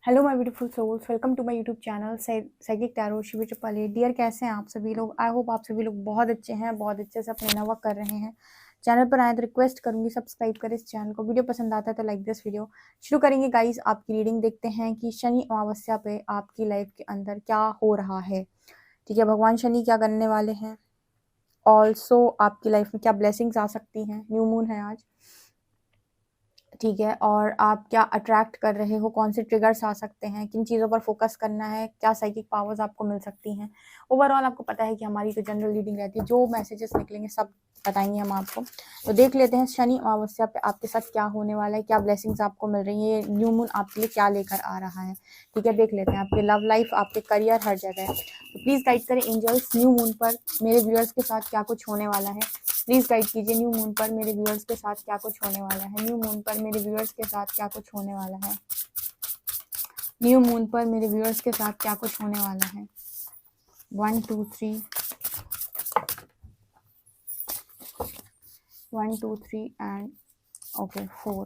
Hello my beautiful souls, welcome to my YouTube channel psychic tarot Shivi triple. Dear, कैसे हैं आप सभी लोग? आई होप आप सभी लोग बहुत अच्छे हैं, बहुत अच्छे से अपने इनर वर्क कर रहे हैं। चैनल पर आए तो रिक्वेस्ट करूंगी सब्सक्राइब करें इस चैनल को। वीडियो पसंद आता है तो लाइक दिस वीडियो। शुरू करेंगे गाइस आपकी रीडिंग। देखते हैं कि शनि अमावस्या पे आपकी लाइफ के अंदर क्या हो रहा है। ठीक है, भगवान शनि क्या करने वाले हैं, ऑल्सो आपकी लाइफ में क्या ब्लेसिंग्स आ सकती हैं। न्यू मून है आज, ठीक है, और आप क्या अट्रैक्ट कर रहे हो, कौन से ट्रिगर्स आ सकते हैं, किन चीज़ों पर फोकस करना है, क्या साइकिक पावर्स आपको मिल सकती हैं। ओवरऑल आपको पता है कि हमारी तो जनरल रीडिंग रहती है, जो मैसेजेस निकलेंगे सब बताएंगे हम आपको। तो देख लेते हैं शनि अमावस्या पे आपके साथ क्या होने वाला है, क्या ब्लेसिंग्स आपको मिल रही है, न्यू मून आपके लिए क्या लेकर आ रहा है। ठीक है, देख लेते हैं आपके लव लाइफ, आपके करियर, हर जगह। तो प्लीज़ गाइड करें एंजल्स, न्यू मून पर मेरे व्यूअर्स के साथ क्या कुछ होने वाला है। प्लीज गाइड कीजिए न्यू मून पर मेरे व्यूअर्स के साथ क्या कुछ होने वाला है। न्यू मून पर मेरे व्यूअर्स के साथ क्या कुछ होने वाला है। न्यू मून पर मेरे व्यूअर्स के साथ क्या कुछ होने वाला है। 1 2 3 1 2 3 एंड ओके 4।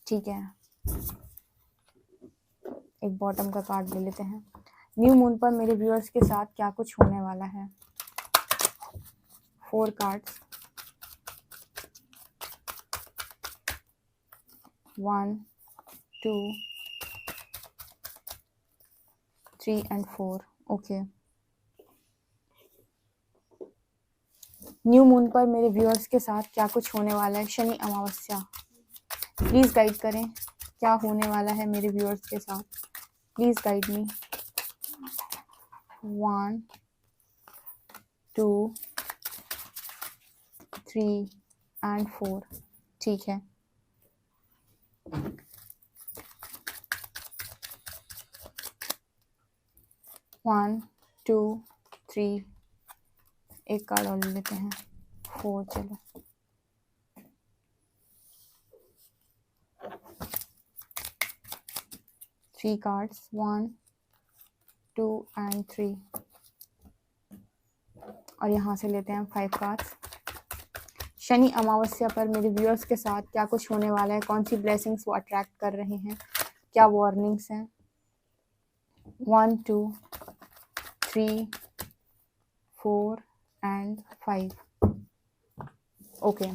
ठीक है, एक बॉटम का कार्ड ले लेते हैं। न्यू मून पर मेरे व्यूअर्स के साथ क्या कुछ होने वाला है। 4 cards, 1 2 3 and 4। Okay, new moon पर मेरे व्यूअर्स के साथ क्या कुछ होने वाला है। शनि अमावस्या, प्लीज गाइड करें क्या होने वाला है मेरे व्यूअर्स के साथ। Please guide me. 1 2 3 एंड 4। ठीक है, वन टू थ्री, एक कार्ड और ले लेते हैं। 4, चलो। 3 कार्ड्स, 1 2 एंड 3, और यहाँ से लेते हैं 5 कार्ड्स। शनि अमावस्या पर मेरे व्यूअर्स के साथ क्या कुछ होने वाला है, कौन सी ब्लेसिंग्स वो अट्रैक्ट कर रहे हैं, क्या वार्निंग्स हैं। 1 2 3 4 एंड 5। ओके,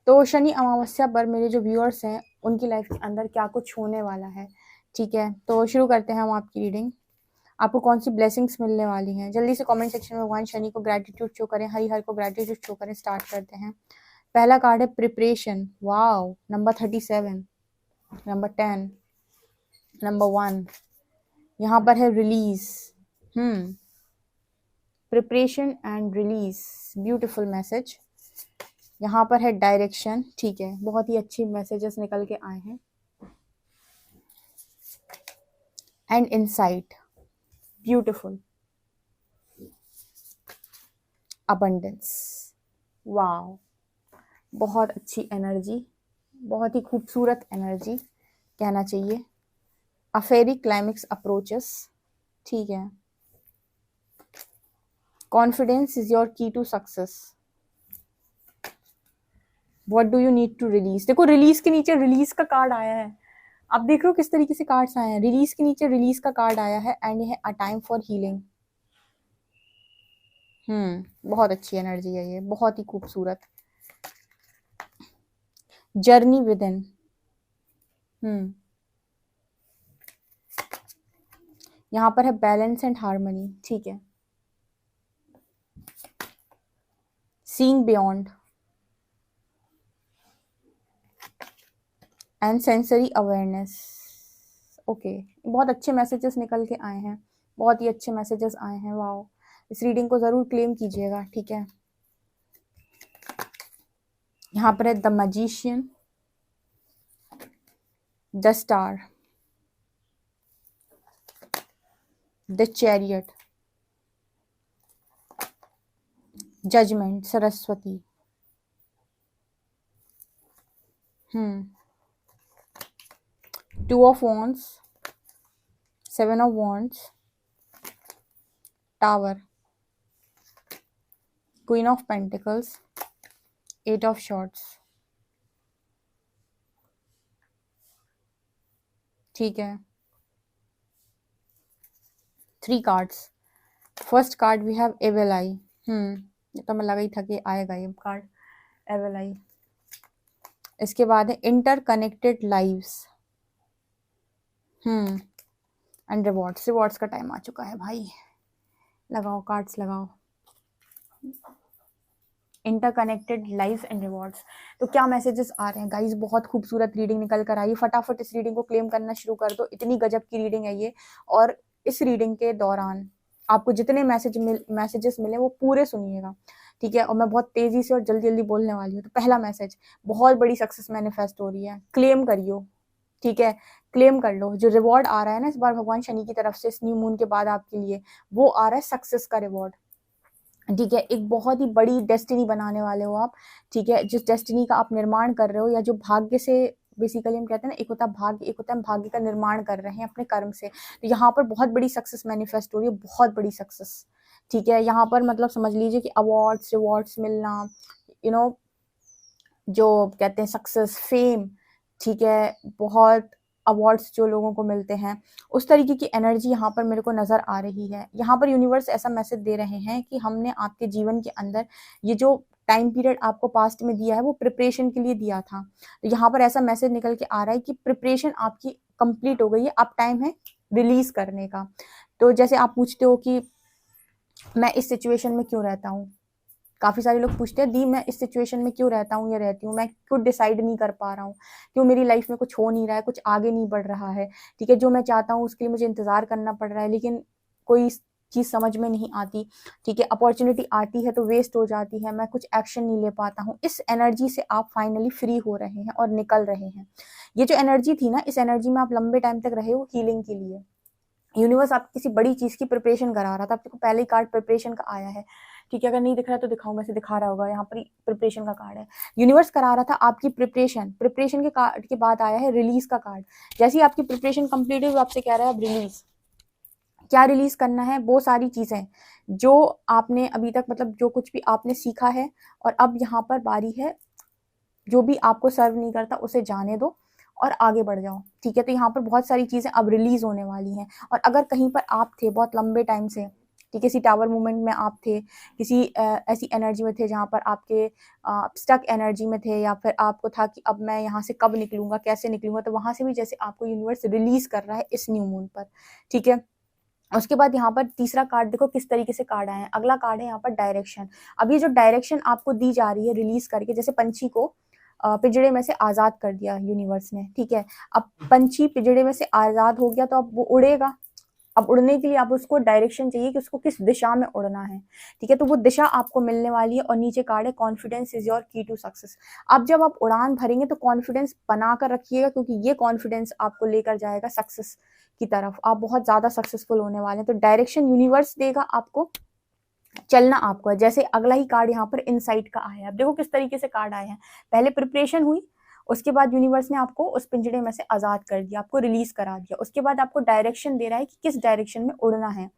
तो शनि अमावस्या पर मेरे जो व्यूअर्स हैं उनकी लाइफ के अंदर क्या कुछ होने वाला है। ठीक है, तो शुरू करते हैं हम आपकी रीडिंग। आपको कौन सी ब्लेसिंग्स मिलने वाली हैं, जल्दी से कमेंट सेक्शन में भगवान शनि को ग्रेटिट्यूड शो करें, हरि हर को ग्रेटिट्यूड शो करें। स्टार्ट करते हैं। पहला कार्ड है preparation. Wow, number 37, number 10, number 1। यहाँ पर है release. Preparation and release, beautiful message. यहाँ पर है डायरेक्शन। ठीक है, बहुत ही अच्छी मैसेजेस निकल के आए हैं। And insight, beautiful. Abundance, wow, बहुत अच्छी एनर्जी, बहुत ही खूबसूरत एनर्जी कहना चाहिए। अफेरी क्लाइमेक्स अप्रोचेस। ठीक है, confidence is your key to success. What do you need to release. देखो, रिलीज के नीचे रिलीज का कार्ड आया है। आप देख रहे हो किस तरीके से कार्ड्स आए हैं। रिलीज के नीचे रिलीज का कार्ड आया है एंड ये है अ टाइम फॉर हीलिंग। बहुत अच्छी एनर्जी है ये, बहुत ही खूबसूरत। Journey with in. यहाँ पर है बैलेंस एंड हार्मनी। ठीक है, seeing beyond and sensory awareness. Okay, बहुत अच्छे मैसेजेस निकल के आए हैं, बहुत ही अच्छे मैसेजेस आए हैं। वाओ, इस रीडिंग को जरूर क्लेम कीजिएगा। ठीक है, यहाँ पर है the magician, the star, the chariot, judgement, Saraswati. 2 of wands, 7 of wands, tower, queen of pentacles, 8 of swords। ठीक है, 3 cards. First card we have evil eye. ये तो मैं लगा ही था कि आएगा ये कार्ड, एविल आई। इसके बाद है interconnected lives and rewards. Rewards का टाइम आ चुका है भाई, लगाओ कार्ड्स लगाओ। Interconnected lives and rewards. तो क्या मैसेजेस आ रहे हैं गाइस? बहुत खूबसूरत रीडिंग निकल कर आई। फटाफट इस रीडिंग को क्लेम करना शुरू कर दो, इतनी गजब की रीडिंग है ये। और इस रीडिंग के दौरान आपको जितने मैसेजेस मिले वो पूरे सुनिएगा, ठीक है? और मैं बहुत तेजी से और जल्दी जल्दी बोलने वाली हूँ। तो पहला मैसेज, बहुत बड़ी सक्सेस मैनिफेस्ट हो रही है, क्लेम करियो, ठीक है? क्लेम कर लो। जो रिवॉर्ड आ रहा है ना इस बार भगवान शनि की तरफ से इस न्यू मून के बाद आपके लिए, वो आ रहा है सक्सेस का रिवॉर्ड, ठीक है? एक बहुत ही बड़ी डेस्टिनी बनाने वाले हो आप, ठीक है? जिस डेस्टिनी का आप निर्माण कर रहे हो, या जो भाग्य से बेसिकली हम कहते हैं ना, एक होता है भाग्य, एक होता है हम भाग्य का निर्माण कर रहे हैं अपने कर्म से। तो यहाँ पर बहुत बड़ी सक्सेस मैनिफेस्ट हो रही है, बहुत बड़ी सक्सेस, ठीक है? यहाँ पर मतलब समझ लीजिए कि अवार्ड्स रिवॉर्ड्स मिलना, यू नो, जो कहते हैं सक्सेस, फेम, ठीक है? बहुत अवार्ड्स जो लोगों को मिलते हैं, उस तरीके की एनर्जी यहाँ पर मेरे को नज़र आ रही है। यहाँ पर यूनिवर्स ऐसा मैसेज दे रहे हैं कि हमने आपके जीवन के अंदर ये जो टाइम पीरियड आपको पास्ट में दिया है वो प्रिपरेशन के लिए दिया था। तो यहाँ पर ऐसा मैसेज निकल के आ रहा है कि प्रिपरेशन आपकी कंप्लीट हो गई है, अब टाइम है रिलीज करने का। तो जैसे आप पूछते हो कि मैं इस सिचुएशन में क्यों रहता हूँ, काफ़ी सारे लोग पूछते हैं दी मैं इस सिचुएशन में क्यों रहता हूँ या रहती हूँ, मैं क्यों डिसाइड नहीं कर पा रहा हूँ, क्यों मेरी लाइफ में कुछ हो नहीं रहा है, कुछ आगे नहीं बढ़ रहा है, ठीक है? जो मैं चाहता हूँ उसके लिए मुझे इंतज़ार करना पड़ रहा है, लेकिन कोई चीज़ समझ में नहीं आती, ठीक है? अपॉर्चुनिटी आती है तो वेस्ट हो जाती है, मैं कुछ एक्शन नहीं ले पाता हूँ। इस एनर्जी से आप फाइनली फ्री हो रहे हैं और निकल रहे हैं। ये जो एनर्जी थी ना, इस एनर्जी में आप लंबे टाइम तक रहे हो हीलिंग के लिए। यूनिवर्स आप किसी बड़ी चीज़ की प्रिपरेशन करा रहा था, आपको पहले ही कार्ड प्रिपरेशन का आया है, ठीक है? अगर नहीं दिख रहा है तो दिखाऊं, वैसे दिखा रहा होगा, यहाँ पर प्रिपरेशन का कार्ड है। यूनिवर्स करा रहा था आपकी प्रिपरेशन के कार्ड के बाद आया है रिलीज का कार्ड। जैसे ही आपकी प्रिपरेशन कंप्लीट हुई, आपसे कह रहा है अब रिलीज। क्या रिलीज करना है? वो सारी चीजें जो आपने अभी तक, मतलब जो कुछ भी आपने सीखा है, और अब यहाँ पर बारी है जो भी आपको सर्व नहीं करता उसे जाने दो और आगे बढ़ जाओ, ठीक है? तो यहाँ पर बहुत सारी चीज़ें अब रिलीज होने वाली हैं। और अगर कहीं पर आप थे बहुत लंबे टाइम से, ठीक है, किसी टावर मूवमेंट में आप थे, किसी ऐसी एनर्जी में थे जहाँ पर आपके स्टक एनर्जी में थे, या फिर आपको था कि अब मैं यहाँ से कब निकलूंगा, कैसे निकलूंगा, तो वहाँ से भी जैसे आपको यूनिवर्स रिलीज कर रहा है इस न्यू मून पर, ठीक है? उसके बाद यहाँ पर तीसरा कार्ड देखो किस तरीके से कार्ड आए हैं। अगला कार्ड है यहाँ पर डायरेक्शन। अब ये जो डायरेक्शन आपको दी जा रही है रिलीज करके, जैसे पंछी को पिंजड़े में से आजाद कर दिया यूनिवर्स ने, ठीक है? अब पंछी पिंजड़े में से आजाद हो गया तो अब वो उड़ेगा। अब उड़ने के लिए आप उसको डायरेक्शन चाहिए कि उसको किस दिशा में उड़ना है, ठीक है? तो वो दिशा आपको मिलने वाली है। और नीचे कार्ड है confidence is your key to success. अब जब आप उड़ान भरेंगे तो कॉन्फिडेंस बना कर रखिएगा, क्योंकि ये कॉन्फिडेंस आपको लेकर जाएगा सक्सेस की तरफ। आप बहुत ज्यादा सक्सेसफुल होने वाले हैं। तो डायरेक्शन यूनिवर्स देगा आपको, चलना आपको है। जैसे अगला ही कार्ड यहाँ पर इनसाइट का आया है। अब देखो किस तरीके से कार्ड आए हैं। पहले प्रिपरेशन हुई, उसके बाद यूनिवर्स ने आपको उस पिंजड़े में से आजाद कर दिया, आपको रिलीज करा दिया। उसके बाद आपको डायरेक्शन दे रहा है कि किस डायरेक्शन में उड़ना है,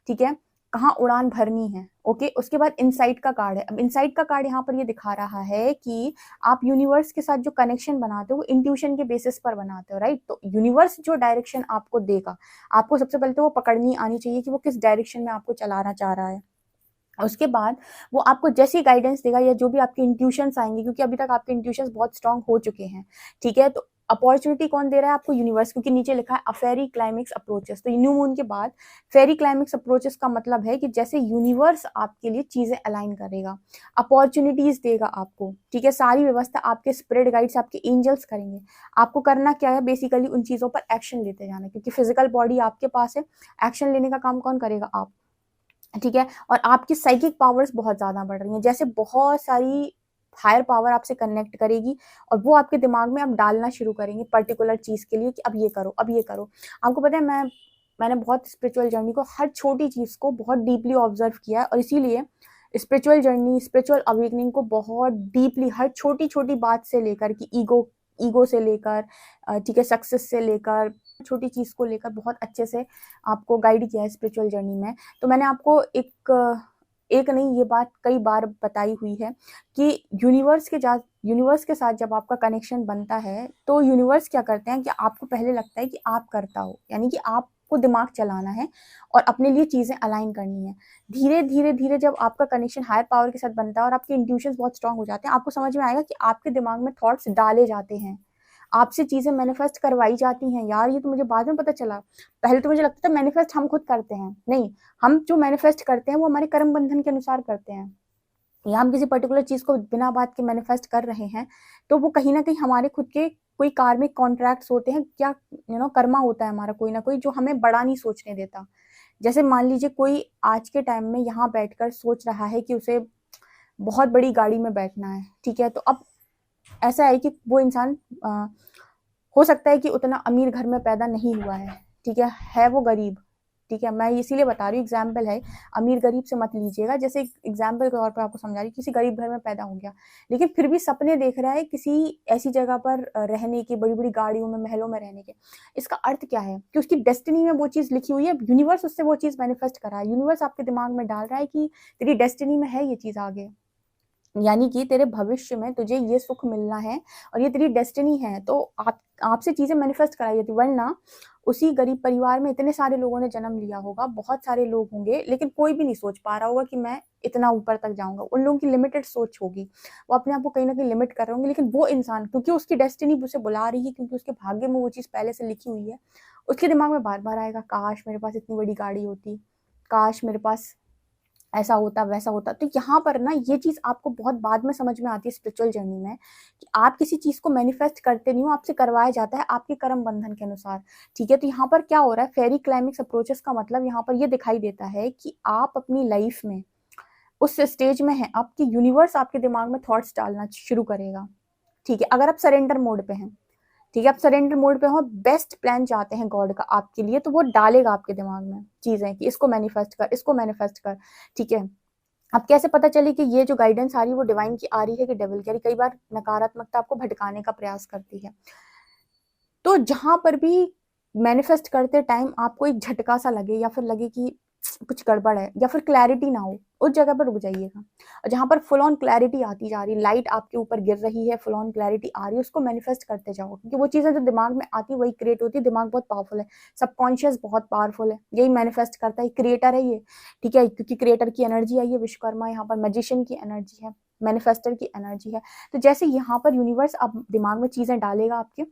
ठीक है? कहाँ उड़ान भरनी है, ओके? उसके बाद इनसाइट का कार्ड है। अब इनसाइट का कार्ड यहाँ पर ये दिखा रहा है कि आप यूनिवर्स के साथ जो कनेक्शन बनाते हो वो इंट्यूशन के बेसिस पर बनाते हो, राइट? तो यूनिवर्स जो डायरेक्शन आपको देगा, आपको सबसे पहले तो वो पकड़नी आनी चाहिए कि वो किस डायरेक्शन में आपको चलाना चाह रहा है। उसके बाद वो आपको जैसी गाइडेंस देगा, या जो भी आपके इंट्यूशंस आएंगे, क्योंकि अभी तक आपके इंट्यूशंस बहुत स्ट्रांग हो चुके हैं, ठीक है? तो अपॉर्चुनिटी कौन दे रहा है आपको? यूनिवर्स, क्योंकि नीचे लिखा है अ फेरी क्लाइमेक्स अप्रोचेस। तो न्यू मून के बाद फेरी क्लाइमेक्स अप्रोचेस का मतलब है कि जैसे यूनिवर्स आपके लिए चीजें अलाइन करेगा, अपॉर्चुनिटीज देगा आपको, ठीक है? सारी व्यवस्था आपके स्पिरिट गाइड्स, आपके एंजल्स करेंगे। आपको करना क्या है? बेसिकली उन चीजों पर एक्शन लेते जाना, क्योंकि फिजिकल बॉडी आपके पास है, एक्शन लेने का काम कौन करेगा? आप, ठीक है? और आपकी साइकिक पावर्स बहुत ज़्यादा बढ़ रही हैं, जैसे बहुत सारी हायर पावर आपसे कनेक्ट करेगी और वो आपके दिमाग में आप डालना शुरू करेंगे पर्टिकुलर चीज़ के लिए कि अब ये करो, अब ये करो। आपको पता है मैंने बहुत स्पिरिचुअल जर्नी को, हर छोटी चीज़ को बहुत डीपली ऑब्जर्व किया है, और इसीलिए स्पिरिचुअल जर्नी, स्पिरिचुअल अवेकनिंग को बहुत डीपली हर छोटी-छोटी बात से लेकर कि ईगो से लेकर, ठीक है, सक्सेस से लेकर, छोटी चीज़ को लेकर बहुत अच्छे से आपको गाइड किया है स्पिरिचुअल जर्नी में। तो मैंने आपको एक एक नहीं, ये बात कई बार बताई हुई है कि यूनिवर्स के साथ जब आपका कनेक्शन बनता है तो यूनिवर्स क्या करते हैं कि आपको पहले लगता है कि आप करता हो, यानी कि आपको दिमाग चलाना है और अपने लिए चीजें अलाइन करनी है। धीरे धीरे धीरे जब आपका कनेक्शन हायर पावर के साथ बनता है और आपके इंट्यूशंस बहुत स्ट्रांग हो जाते हैं, आपको समझ में आएगा कि आपके दिमाग में थॉट्स डाले जाते हैं, आपसे चीजें मैनिफेस्ट करवाई जाती हैं। यार ये तो मुझे बाद में पता चला, पहले तो मुझे लगता था मैनिफेस्ट हम खुद करते हैं, नहीं, हम जो मैनिफेस्ट करते हैं वो हमारे कर्म बंधन के अनुसार करते हैं। या हम किसी पर्टिकुलर चीज को बिना बात के मैनिफेस्ट कर रहे हैं तो वो कहीं ना कहीं हमारे खुद के कोई कार्मिक कॉन्ट्रैक्ट्स होते हैं, क्या कर्मा होता है हमारा कोई ना कोई, जो हमें बड़ा नहीं सोचने देता। जैसे मान लीजिए कोई आज के टाइम में यहाँ बैठकर सोच रहा है कि उसे बहुत बड़ी गाड़ी में बैठना है, ठीक है, तो अब ऐसा है कि वो इंसान हो सकता है कि उतना अमीर घर में पैदा नहीं हुआ है, है वो गरीब, ठीक है, मैं इसीलिए बता रही हूँ, एग्जाम्पल है, अमीर गरीब से मत लीजिएगा, जैसे एग्जाम्पल के तौर पर आपको समझा रही हूँ, किसी गरीब घर में पैदा हो गया लेकिन फिर भी सपने देख रहा है किसी ऐसी जगह पर रहने की, बड़ी बड़ी गाड़ियों में, महलों में रहने के। इसका अर्थ क्या है कि उसकी डेस्टिनी में वो चीज लिखी हुई है, यूनिवर्स उससे वो चीज मैनिफेस्ट करा है, यूनिवर्स आपके दिमाग में डाल रहा है कि तेरी डेस्टिनी में है ये चीज आगे, यानी कि तेरे भविष्य में तुझे ये सुख मिलना है और ये तेरी डेस्टिनी है। तो आपसे चीजें मैनिफेस्ट कराई जाती, वरना उसी गरीब परिवार में इतने सारे लोगों ने जन्म लिया होगा, बहुत सारे लोग होंगे, लेकिन कोई भी नहीं सोच पा रहा होगा कि मैं इतना ऊपर तक जाऊंगा। उन लोगों की लिमिटेड सोच होगी, वो अपने आप को कहीं ना कहीं लिमिट कर रहे होंगे, लेकिन वो इंसान क्योंकि उसकी डेस्टिनी उसे बुला रही है, क्योंकि उसके भाग्य में वो चीज पहले से लिखी हुई है, उसके दिमाग में बार बार आएगा, काश मेरे पास इतनी बड़ी गाड़ी होती, काश मेरे पास ऐसा होता वैसा होता। तो यहाँ पर ना ये चीज आपको बहुत बाद में समझ में आती है स्पिरिचुअल जर्नी में, कि आप किसी चीज को मैनिफेस्ट करते नहीं हो, आपसे करवाया जाता है आपके कर्म बंधन के अनुसार, ठीक है। तो यहाँ पर क्या हो रहा है, फेरी क्लाइमेक्स अप्रोचेस का मतलब यहाँ पर ये दिखाई देता है कि आप अपनी लाइफ में उस स्टेज में है, आपकी यूनिवर्स आपके दिमाग में थॉट्स डालना शुरू करेगा, ठीक है, अगर आप सरेंडर मोड पे हैं, ठीक है, आप सरेंडर मोड पे हो, बेस्ट प्लान चाहते हैं गॉड का आपके लिए, तो वो डालेगा आपके दिमाग में चीजें कि इसको मैनिफेस्ट कर, इसको मैनिफेस्ट कर, ठीक है। अब कैसे पता चले कि ये जो गाइडेंस आ रही है वो डिवाइन की आ रही है कि डेविल की आ रही है? कई बार नकारात्मकता आपको भटकाने का प्रयास करती है। तो जहां पर भी मैनिफेस्ट करते टाइम आपको एक झटका सा लगे या फिर लगे कि कुछ गड़बड़ है या फिर क्लैरिटी ना हो, उस जगह पर रुक जाइएगा। और जहां पर फुल ऑन क्लैरिटी आती जा रही, लाइट आपके ऊपर गिर रही है, फुल ऑन क्लैरिटी आ रही है, उसको मैनिफेस्ट करते जाओ, क्योंकि वो चीजें जो दिमाग में आती है वही क्रिएट होती है। दिमाग बहुत पावरफुल है, सबकॉन्शियस बहुत पावरफुल है, यही मैनिफेस्ट करता है, क्रिएटर है ये, ठीक है, क्योंकि क्रिएटर की एनर्जी आई है विश्वकर्मा, यहाँ पर मैजिशियन की एनर्जी है, मैनिफेस्टर की एनर्जी है। तो जैसे यहाँ पर यूनिवर्स अब दिमाग में चीजें डालेगा आपके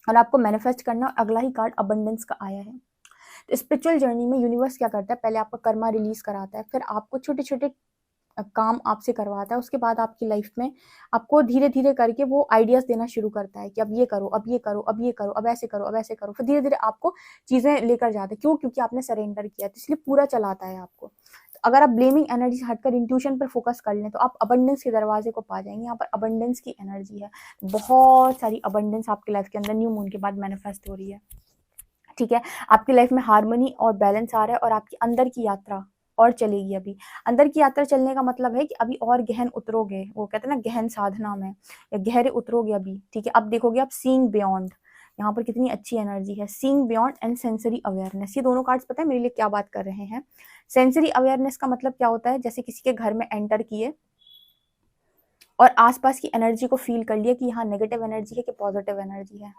और आपको मैनिफेस्ट करना, अगला ही कार्ड अबंडेंस का आया है। तो स्पिरिचुअल जर्नी में यूनिवर्स क्या करता है, पहले आपका कर्मा रिलीज कराता है, फिर आपको छोटे छोटे काम आपसे करवाता है, उसके बाद आपकी लाइफ में आपको धीरे धीरे करके वो आइडियाज देना शुरू करता है कि अब ये करो, अब ये करो, अब ये करो, अब ऐसे करो, अब ऐसे करो, फिर धीरे धीरे आपको चीजें लेकर जाते हैं। क्यों? क्योंकि आपने सरेंडर किया, तो इसलिए पूरा चलाता है आपको। तो अगर आप ब्लेमिंग एनर्जी हटकर इंट्यूशन पर फोकस कर लें तो आप अबंडेंस के दरवाजे को पा जाएंगे। यहाँ पर अबंडेंस की एनर्जी है, बहुत सारी अबंडेंस आपकी लाइफ के अंदर न्यू मून के बाद मैनिफेस्ट हो रही है, ठीक है। आपकी लाइफ में हार्मनी और बैलेंस आ रहा है और आपकी अंदर की यात्रा और चलेगी। अभी अंदर की यात्रा चलने का मतलब है कि अभी और गहन उतरोगे, वो कहते हैं ना गहन साधना में, या गहरे उतरोगे अभी, ठीक है। अब देखोगे आप सीइंग बियॉन्ड, यहाँ पर कितनी अच्छी एनर्जी है, seeing beyond and sensory awareness. ये दोनों कार्ड्स पता है मेरे लिए क्या बात कर रहे हैं। सेंसरी अवेयरनेस का मतलब क्या होता है, जैसे किसी के घर में एंटर किए और आसपास की एनर्जी को फील कर लिया कि यहाँ नेगेटिव एनर्जी है कि पॉजिटिव एनर्जी है,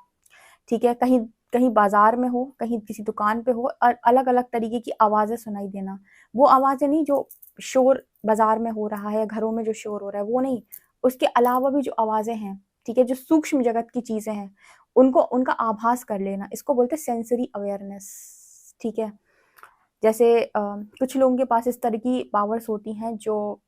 ठीक है। कहीं कहीं बाजार में हो, कहीं किसी दुकान पे हो और अलग अलग तरीके की आवाजें सुनाई देना, वो आवाजें नहीं जो शोर बाजार में हो रहा है, घरों में जो शोर हो रहा है वो नहीं, उसके अलावा भी जो आवाजें हैं, ठीक है, जो सूक्ष्म जगत की चीजें हैं, उनको उनका आभास कर लेना, इसको बोलते हैं सेंसरी अवेयरनेस, ठीक है। जैसे कुछ लोगों के पास इस तरह की पावर्स होती हैं जो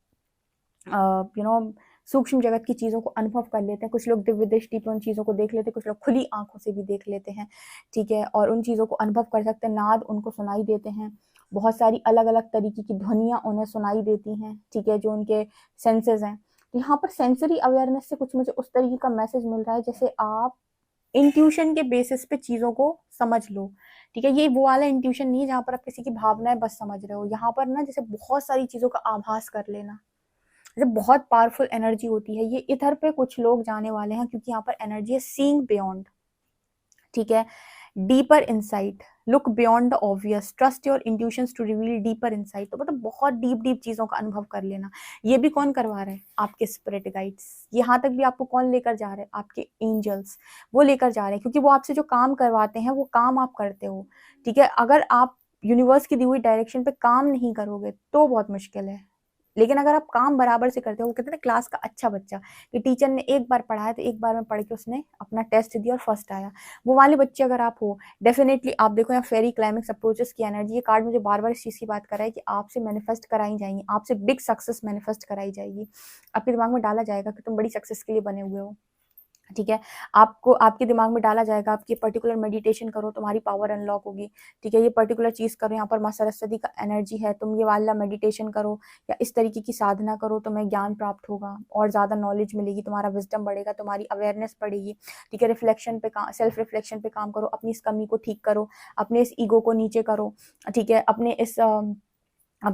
सूक्ष्म जगत की चीजों को अनुभव कर लेते हैं। कुछ लोग दिव्य दृष्टि पर उन चीजों को देख लेते हैं, कुछ लोग खुली आंखों से भी देख लेते हैं, ठीक है, और उन चीजों को अनुभव कर सकते हैं। नाद उनको सुनाई देते हैं, बहुत सारी अलग अलग तरीके की ध्वनियां उन्हें सुनाई देती हैं, ठीक है, जो उनके सेंसेस हैं। तो यहाँ पर सेंसरी अवेयरनेस से कुछ मुझे उस तरीके का मैसेज मिल रहा है जैसे आप इंट्यूशन के बेसिस पे चीजों को समझ लो, ठीक है। ये वो वाला इंट्यूशन नहीं है जहां पर आप किसी की भावनाएं बस समझ रहे हो, यहाँ पर ना जैसे बहुत सारी चीजों का आभास कर लेना, जैसे बहुत पावरफुल एनर्जी होती है ये। इधर पे कुछ लोग जाने वाले हैं क्योंकि यहाँ पर एनर्जी है सीइंग बियॉन्ड, ठीक है। Deeper insight, look beyond the obvious, trust your intuitions to reveal deeper insight. तो मतलब बहुत डीप चीजों का अनुभव कर लेना। ये भी कौन करवा रहे हैं? आपके स्पिरिट गाइड्स। यहाँ तक भी आपको कौन लेकर जा रहे हैं? आपके एंजल्स, वो लेकर जा रहे हैं, क्योंकि वो आपसे जो काम करवाते हैं वो काम आप करते हो। ठीक है, अगर आप यूनिवर्स की दी हुई डायरेक्शन पे काम नहीं करोगे तो बहुत मुश्किल है, लेकिन अगर आप काम बराबर से करते हो, वो कहते हैं ना क्लास का अच्छा बच्चा, कि टीचर ने एक बार पढ़ाया तो एक बार में पढ़ के उसने अपना टेस्ट दिया और फर्स्ट आया, वो वाले बच्चे अगर आप हो, डेफिनेटली आप देखो यहाँ फेरी क्लाइमेक्स अप्रोचेस की एनर्जी। ये कार्ड मुझे बार बार इस चीज़ की बात कर रहा है कि आपसे मैनिफेस्ट कराई जाएंगी, आपसे बिग सक्सेस मैनिफेस्ट कराई जाएगी, आपके दिमाग में डाला जाएगा कि तुम बड़ी सक्सेस के लिए बने हुए हो। ठीक है, आपको आपके दिमाग में डाला जाएगा, आप ये पर्टिकुलर मेडिटेशन करो तुम्हारी पावर अनलॉक होगी। ठीक है, ये पर्टिकुलर चीज़ करो, यहाँ पर माँ सरस्वती का एनर्जी है, तुम ये वाला मेडिटेशन करो या इस तरीके की साधना करो, तुम्हें ज्ञान प्राप्त होगा और ज़्यादा नॉलेज मिलेगी, तुम्हारा विजडम बढ़ेगा, तुम्हारी अवेयरनेस बढ़ेगी। ठीक है, रिफ्लेक्शन पे काम, सेल्फ रिफ्लेक्शन पे काम करो, अपनी इस कमी को ठीक करो, अपने इस ईगो को नीचे करो। ठीक है, अपने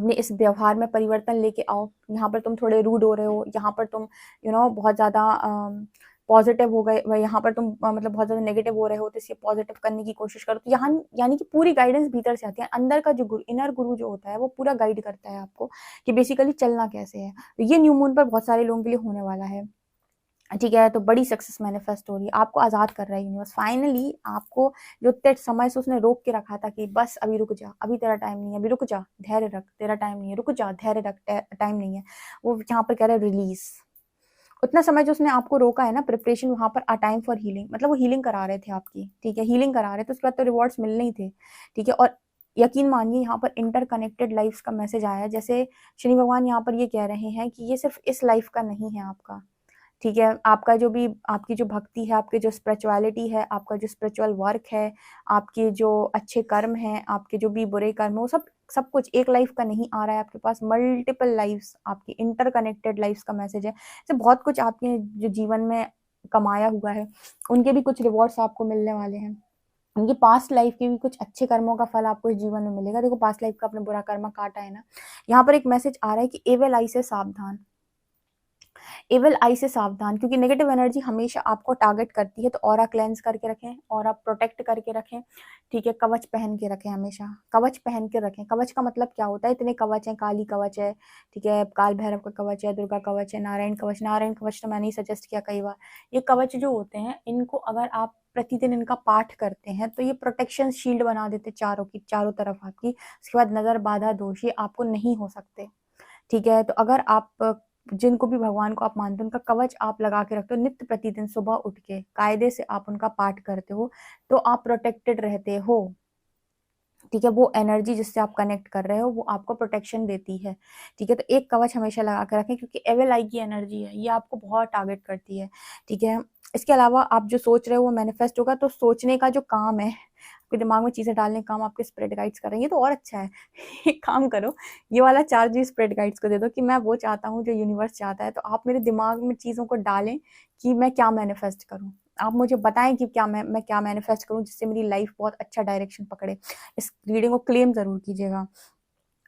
इस व्यवहार में परिवर्तन लेके आओ। यहाँ पर तुम थोड़े रूड हो रहे हो, यहाँ पर तुम बहुत ज़्यादा पॉजिटिव हो गए, यहाँ पर तुम मतलब बहुत ज़्यादा नेगेटिव हो रहे हो, तो इसे पॉजिटिव करने की कोशिश करो। तो यहाँ यानी कि पूरी गाइडेंस भीतर से आती है, अंदर का जो गुरु, इनर गुरु जो होता है वो पूरा गाइड करता है आपको कि बेसिकली चलना कैसे है। तो ये न्यू मून पर बहुत सारे लोगों के लिए होने वाला है। ठीक है, तो बड़ी सक्सेस मैनिफेस्ट हो रही है, आपको आज़ाद कर रहा है यूनिवर्स फाइनली। आपको जो इतने समय से उसने रोक के रखा था कि बस अभी रुक जा, अभी तेरा टाइम नहीं है, अभी रुक जा, धैर्य रख, तेरा टाइम नहीं है, रुक जा, धैर्य रख, टाइम नहीं है, वो यहाँ पर कह रहा है रिलीज। उतना समय जो उसने आपको रोका है ना, प्रिपरेशन, वहां पर अ टाइम फॉर हीलिंग, मतलब वो हीलिंग करा रहे थे आपकी। ठीक है, हीलिंग करा रहे थे, उसके बाद तो रिवॉर्ड्स मिलने ही थे। ठीक है, और यकीन मानिए यहाँ पर इंटरकनेक्टेड लाइफ्स का मैसेज आया है। जैसे शनि भगवान यहाँ पर ये कह रहे हैं कि ये सिर्फ इस लाइफ का नहीं है आपका। ठीक है, आपका जो भी, आपकी जो भक्ति है, आपकी जो स्पिरिचुअलिटी है, आपका जो स्पिरिचुअल वर्क है, आपके जो अच्छे कर्म हैं, आपके जो भी बुरे कर्म है, वो सब सब कुछ एक लाइफ का नहीं आ रहा है आपके पास, मल्टीपल लाइफ्स, आपकी इंटरकनेक्टेड लाइफ्स का मैसेज है। तो बहुत कुछ आपने जो जीवन में कमाया हुआ है, उनके भी कुछ रिवॉर्ड्स आपको मिलने वाले हैं, उनकी पास्ट लाइफ के भी कुछ अच्छे कर्मों का फल आपको इस जीवन में मिलेगा। देखो पास्ट लाइफ का अपने बुरा कर्म काटा है ना, यहाँ पर एक मैसेज आ रहा है कि एविल आई से सावधान, एविल आई से सावधान, क्योंकि नेगेटिव एनर्जी हमेशा आपको टारगेट करती है। तो ऑरा क्लेंस करके रखें, ऑरा प्रोटेक्ट करके रखें। ठीक है, कवच पहन के रखें, हमेशा कवच पहन के रखें। कवच का मतलब क्या होता है? इतने कवच हैं, काली कवच है, ठीक है, काल भैरव का कवच है, दुर्गा कवच है, नारायण कवच। नारायण कवच तो मैंने ही सजेस्ट किया कई बार। ये कवच जो होते हैं, इनको अगर आप प्रतिदिन इनका पाठ करते हैं तो ये प्रोटेक्शन शील्ड बना देते चारों की, चारों तरफ आपकी। उसके बाद नजर, बाधा, दोष ये आपको नहीं हो सकते। ठीक है, तो अगर आप जिनको भी भगवान को आप मानते हो, उनका कवच आप लगा के रखते हो, नित्य प्रतिदिन सुबह उठ के कायदे से आप उनका पाठ करते हो, तो आप प्रोटेक्टेड रहते हो। ठीक है, वो एनर्जी जिससे आप कनेक्ट कर रहे हो वो आपको प्रोटेक्शन देती है। ठीक है, तो एक कवच हमेशा लगा कर रखें, क्योंकि एविल आई की एनर्जी है, ये आपको बहुत टारगेट करती है। ठीक है, इसके अलावा आप जो सोच रहे हो वो मैनिफेस्ट होगा। तो सोचने का जो काम है, आपके दिमाग में चीजें डालने का काम आपके स्पिरिट गाइड्स कर रहे हैं, ये तो और अच्छा है। एक काम करो, ये वाला चार्ज स्पिरिट गाइड्स को दे दो कि मैं वो चाहता हूँ जो यूनिवर्स चाहता है। तो आप मेरे दिमाग में चीजों को डालें कि मैं क्या मैनिफेस्ट करूँ, आप मुझे बताएं कि क्या मैं क्या मैनिफेस्ट करूं जिससे मेरी लाइफ बहुत अच्छा डायरेक्शन पकड़े। इस रीडिंग को क्लेम जरूर कीजिएगा।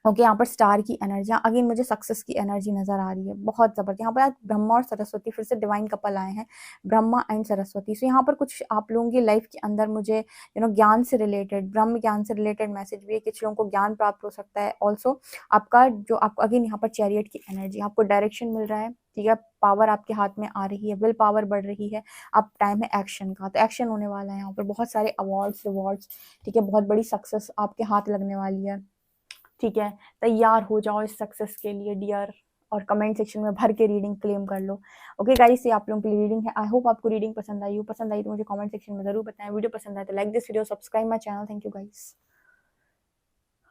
ओके, यहाँ पर स्टार की एनर्जी, अगेन मुझे सक्सेस की एनर्जी नजर आ रही है, बहुत जबरदस्त। यहाँ पर आज ब्रह्मा और सरस्वती फिर से डिवाइन कपल आए हैं, ब्रह्मा एंड सरस्वती। सो यहाँ पर कुछ आप लोगों की लाइफ के अंदर मुझे ज्ञान से रिलेटेड, ब्रह्म ज्ञान से रिलेटेड मैसेज भी है। कुछ लोगों को ज्ञान प्राप्त हो सकता है। ऑल्सो आपका जो, आपको अगेन यहाँ पर चैरियट की एनर्जी, आपको डायरेक्शन मिल रहा है। ठीक है, पावर आपके हाथ में आ रही है, विल पावर बढ़ रही है। अब टाइम है एक्शन का, तो एक्शन होने वाला है यहाँ पर। बहुत सारे अवार्ड्स, रिवॉर्ड्स, ठीक है, बहुत बड़ी सक्सेस आपके हाथ लगने वाली है। ठीक है, तैयार हो जाओ इस सक्सेस के लिए डियर, और कमेंट सेक्शन में भर के रीडिंग क्लेम कर लो। ओके गाइस, ये आप लोगों की रीडिंग है। आई होप आपको रीडिंग पसंद आई हो। पसंद आई तो मुझे कमेंट सेक्शन में जरूर बताएं। वीडियो पसंद आए तो like this video, subscribe my channel. Thank you guys.